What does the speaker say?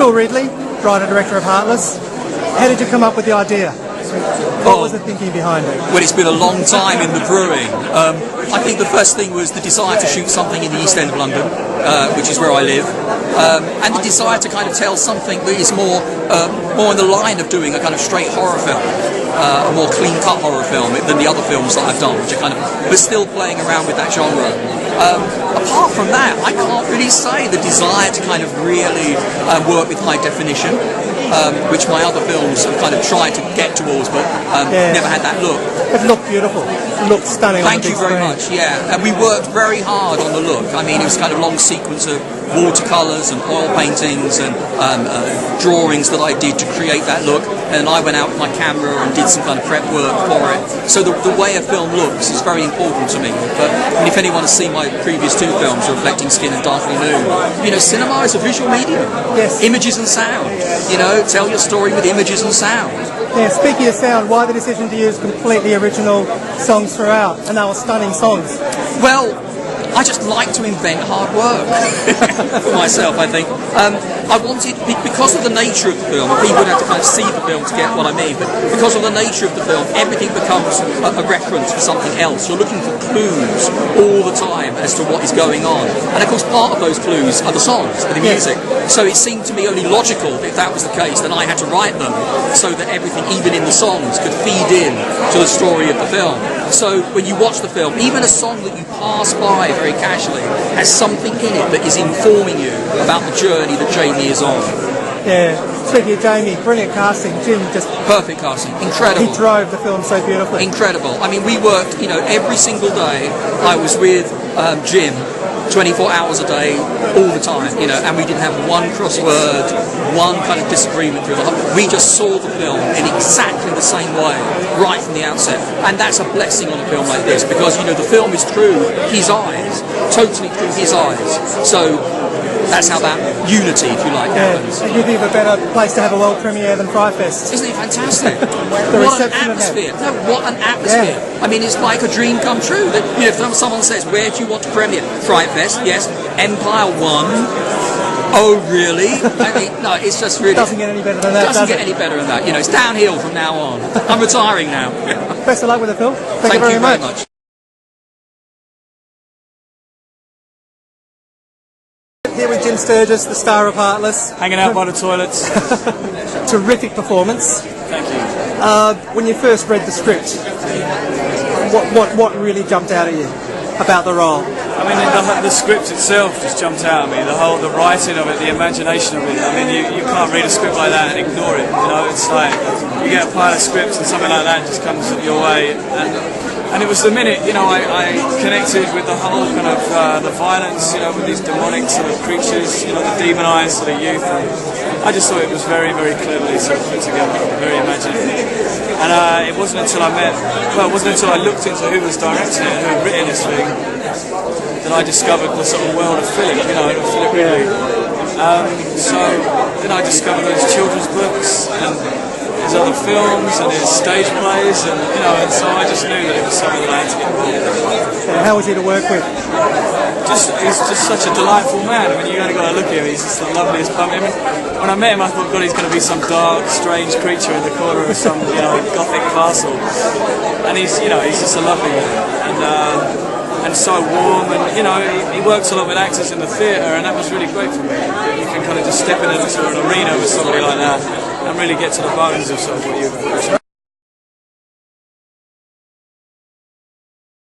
Phil Ridley, writer-director of Heartless. How did you come up with the idea? What was the thinking behind it? Well, it's been a long time in the brewing. I think the first thing was the desire to shoot something in the East End of London, which is where I live, and the desire to kind of tell something that is more in the line of doing a kind of straight horror film, a more clean-cut horror film than the other films that I've done, which are kind of, but still playing around with that genre. Apart from that, I can't really say the desire to kind of really work with high definition, which my other films have kind of tried to get towards, but never had that look. It looked beautiful. It looked stunning. Thank you very much. Yeah, and we worked very hard on the look. I mean, it was kind of a long sequence of watercolours and oil paintings and drawings that I did to create that look, and I went out with my camera and did some kind of prep work for it. So the way a film looks is very important to me. But if anyone has seen my previous two films, Reflecting Skin and Darkly Noon, you know, cinema is a visual medium. Yes. Images and sound. You know, tell your story with images and sound. Yeah, speaking of sound, why the decision to use completely original songs throughout? And they were stunning songs. Well, I just like to invent hard work for myself, I think. I wanted, because of the nature of the film, and people would have to kind of see the film to get what I mean, but because of the nature of the film, everything becomes a reference for something else. You're looking for clues all the time as to what is going on. And of course, part of those clues are the songs, are the music. So it seemed to me only logical that if that was the case, then I had to write them so that everything, even in the songs, could feed in to the story of the film. So when you watch the film, even a song that you pass by very casually has something in it that is informing you about the journey that Jamie is on. Yeah, speaking of Jamie, brilliant casting. Jim just... Perfect casting, incredible. He drove the film so beautifully. Incredible. I mean, we worked, you know, every single day. I was with Jim 24 hours a day, all the time, you know, and we didn't have one crossword, one kind of disagreement through the whole. We just saw the film in exactly the same way, right from the outset. And that's a blessing on a film like this, because, you know, the film is through his eyes, totally through his eyes. So that's how that unity, if you like, happens. And you'd be a better place to have a world premiere than Fry Fest. Isn't it fantastic? The what an reception atmosphere. No, what an atmosphere. Yeah. I mean, it's like a dream come true. That, you know, if someone says, where do you want to premiere? Fry Fest, yes. Empire 1. Oh, really? I mean, no, it's just really... It doesn't get any better than that, does it? Any better than that. You know, it's downhill from now on. I'm retiring now. Best of luck with the film. Thank you very much. Here with Jim Sturgess, the star of Heartless. Hanging out by the toilets. Terrific performance. Thank you. When you first read the script, what really jumped out at you about the role? I mean, the script itself just jumped out at me. The writing of it, the imagination of it. I mean, you can't read a script like that and ignore it. You know, it's like you get a pile of scripts and something like that just comes your way. And it was the minute, you know, I connected with the whole kind of the violence, you know, with these demonic sort of creatures, you know, the demonized sort of youth. And I just thought it was very, very cleverly sort of put together, very imaginative. And it wasn't until I looked into who was directing it, who had written this thing, that I discovered the sort of world of Philip, you know, of Philip Ridley. So then I discovered those children's books and his other films and his stage plays, and you know, and so I just knew that it was something that I had to get involved in. How was he to work with? He's just such a delightful man. I mean, you only got to look at him. He's just the loveliest bum. I mean, when I met him, I thought, God, he's going to be some dark, strange creature in the corner of some, you know, gothic castle. And he's, you know, he's just a lovely man, and so warm. And you know, he works a lot with actors in the theatre, and that was really great for me. You can kind of just step into an arena with somebody like that and really get to the bones of sort of what you're